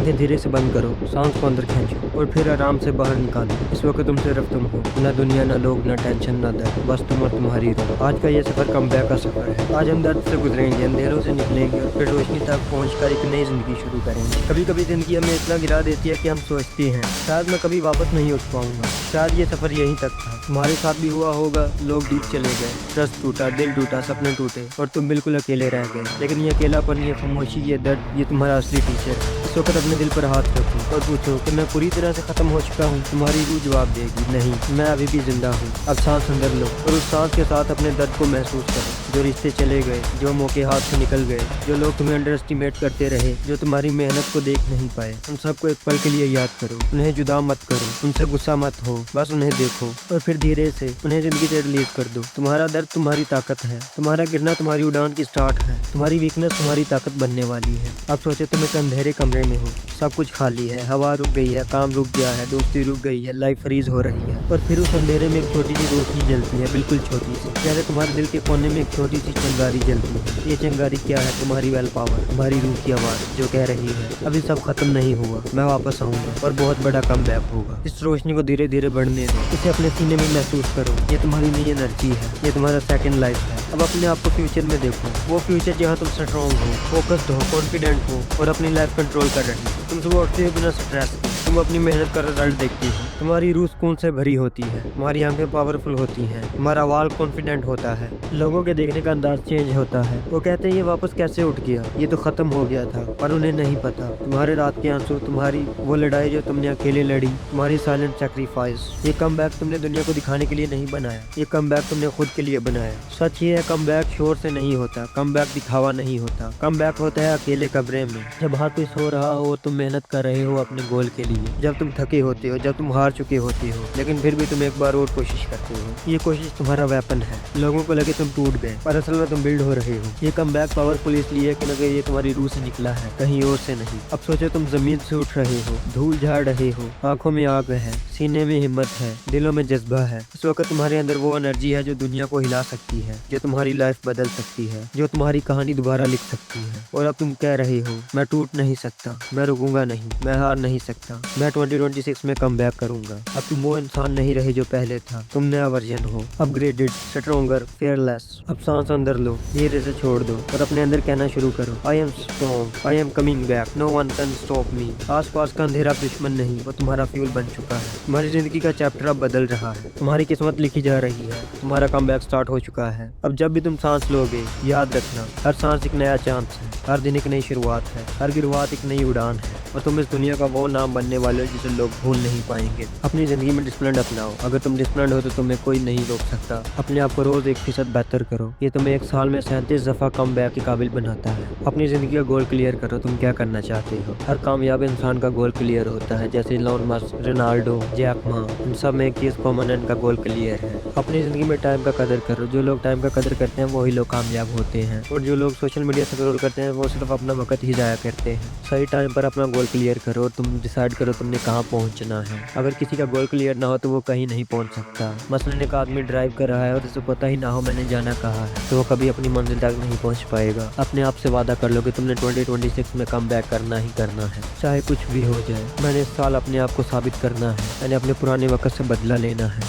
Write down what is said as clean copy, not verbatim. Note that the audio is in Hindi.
आंखें धीरे से बंद करो, सांस को अंदर खींचो और फिर आराम से बाहर निकालो। इस वक्त तुम सिर्फ तुम हो, न दुनिया, न लोग, न टेंशन, न दर्द, बस तुम और तुम्हारी रूह। आज का ये सफर कमबैक का सफर है। आज हम दर्द से गुजरेंगे, अंधेरों से निकलेंगे और फिर रोशनी तक पहुंचकर एक नई जिंदगी शुरू करेंगे। कभी कभी जिंदगी हमें इतना गिरा देती है कि हम सोचते हैं शायद मैं कभी वापस नहीं उठ पाऊंगा, शायद ये सफर यहीं तक था। तुम्हारे साथ भी हुआ होगा, लोग डूब चले गए, ट्रस्ट टूटा, दिल टूटा, सपने टूटे और तुम बिल्कुल अकेले रह गए। लेकिन ये अकेलापन, ये खामोशी, ये दर्द, ये तुम्हारा असली टीचर है। इस वक्त अपने दिल पर हाथ रखो और पूछो कि मैं पूरी तरह से खत्म हो चुका हूँ। तुम्हारी रूह जवाब देगी, नहीं, मैं अभी भी जिंदा हूँ। अब सांस अंदर लो और उस सांस के साथ अपने दर्द को महसूस करो। जो रिश्ते चले गए, जो मौके हाथ से निकल गए, जो लोग तुम्हें अंडर एस्टिमेट करते रहे, जो तुम्हारी मेहनत को देख नहीं पाए, उन सबको एक पल के लिए याद करो। उन्हें जुदा मत करो, उनसे गुस्सा मत हो, बस उन्हें देखो और फिर धीरे से उन्हें जिंदगी से रिलीज कर दो। तुम्हारा दर्द तुम्हारी ताकत है, तुम्हारा गिरना तुम्हारी उड़ान की स्टार्ट है, तुम्हारी वीकनेस तुम्हारी ताकत बनने वाली है। अब सोचे तुम एक अंधेरे कमरे में हो, सब कुछ खाली है, हवा रुक गई है, काम रुक गया है, दोस्ती रुक गई है, लाइफ फ्रीज हो रही है और फिर उस अंधेरे में एक छोटी सी रोशनी जलती है, बिल्कुल छोटी सी, जैसे तुम्हारे दिल के कोने में एक छोटी सी चिंगारी जलती है। ये चिंगारी क्या है? तुम्हारी वेल पावर, तुम्हारी रूह की आवाज़ जो कह रही है अभी सब खत्म नहीं हुआ, मैं वापस आऊंगा और बहुत बड़ा कमबैक होगा। इस रोशनी को धीरे धीरे बढ़ने दो, इसे अपने सीने में महसूस करो। ये तुम्हारी नई एनर्जी है, ये तुम्हारा सेकंड लाइफ है। अब अपने आप को फ्यूचर में देखो, वो फ्यूचर जहाँ तुम स्ट्रॉन्ग हो, फोकस्ड हो, कॉन्फिडेंट हो और अपनी लाइफ कंट्रोल कर रही हो। तुम सुबह उठते हो बिना स्ट्रेस के, तुम अपनी मेहनत का रिजल्ट देखती हो, तुम्हारी रूह सुकून से भरी होती है, तुम्हारी आंखें पावरफुल होती हैं, तुम्हारा वाल कॉन्फिडेंट होता है, लोगों के देखने का अंदाज चेंज होता है। वो कहते हैं ये वापस कैसे उठ गया, ये तो खत्म हो गया था, पर उन्हें नहीं पता तुम्हारे रात के आंसू, तुम्हारी वो लड़ाई जो तुमने अकेले लड़ी, तुम्हारी साइलेंट सैक्रिफाइस, ये कमबैक तुमने दुनिया को दिखाने के लिए नहीं बनाया, ये कमबैक तुमने खुद के लिए बनाया। सच ये है, कमबैक शोर से नहीं होता, कमबैक दिखावा नहीं होता, कमबैक होता है अकेले कमरे में, जब हर कोई सो रहा हो, तुम मेहनत कर रहे हो अपने गोल के लिए, जब तुम थके होते हो, जब तुम हार चुके होते हो, लेकिन फिर भी तुम एक बार और कोशिश करते हो। ये कोशिश तुम्हारा वेपन है। लोगों को लगे तुम टूट गए, पर असल में तुम बिल्ड हो रहे हो। ये कमबैक पावरफुल इसलिए कि ये तुम्हारी रूह से निकला है, कहीं और से नहीं। अब सोचो तुम जमीन से उठ रहे हो, धूल झाड़ रहे हो, आंखों में आग है, सीने में हिम्मत है, दिलों में जज्बा है। इस वक्त तुम्हारे अंदर वो एनर्जी है जो दुनिया को हिला सकती है, जो तुम्हारी लाइफ बदल सकती है, जो तुम्हारी कहानी दोबारा लिख सकती है। और अब तुम कह रहे हो मैं टूट नहीं सकता, मैं रुकूंगा नहीं, मैं हार नहीं सकता, मैं 2026 में कमबैक करूंगा। अब तुम वो इंसान नहीं रहे जो पहले था, तुम नया वर्जन हो, अपग्रेडेड, स्ट्रॉन्गर, फेयरलेस। अब सांस अंदर लो, धीरे से छोड़ दो और अपने अंदर कहना शुरू करो, I am strong, I am coming back, no one can stop me. आसपास का अंधेरा दुश्मन नहीं, वो तुम्हारा फ्यूल बन चुका है। तुम्हारी जिंदगी का चैप्टर अब बदल रहा है, तुम्हारी किस्मत लिखी जा रही है, तुम्हारा कमबैक स्टार्ट हो चुका है। अब जब भी तुम सांस लोगे, याद रखना हर सांस एक नया चांस है, हर दिन एक नई शुरुआत है, हर गिरवात एक नई उड़ान है और तुम इस दुनिया का वो नाम बनने वाले हो जिसे लोग भूल नहीं पाएंगे। अपनी जिंदगी में डिसिप्लिन अपनाओ, अगर तुम डिसिप्लिन हो तो तुम्हें कोई नहीं रोक सकता। अपने आप को रोज 1% बेहतर करो, ये तुम्हें एक साल में 37 दफा कमबैक के काबिल बनाता है। अपनी जिंदगी का गोल क्लियर करो, तुम क्या करना चाहते हो। हर कामयाब इंसान का गोल क्लियर होता है, जैसे Elon Musk, Ronaldo, Jack Ma, इन सब में एक चीज कॉमन है, इनका गोल क्लियर है। अपनी जिंदगी में टाइम का कदर करो, जो लोग टाइम का कदर करते हैं वही लोग कामयाब होते हैं और जो लोग सोशल मीडिया स्क्रॉल करते हैं वो सिर्फ अपना वक्त ही जाया करते हैं। सही टाइम पर अपना गोल क्लियर करो और तुम डिसाइड करो तुमने कहाँ पहुँचना है। अगर किसी का गोल क्लियर ना हो तो वो कहीं नहीं पहुँच सकता। मसलन एक आदमी ड्राइव कर रहा है और उसे पता ही ना हो मैंने जाना कहाँ है, तो वो कभी अपनी मंजिल तक नहीं पहुँच पाएगा। अपने आप से वादा कर लो कि तुमने 2026 में कमबैक करना ही करना है, चाहे कुछ भी हो जाए। मैंने इस साल अपने आप को साबित करना है, मैंने अपने पुराने वक्त से बदला लेना है।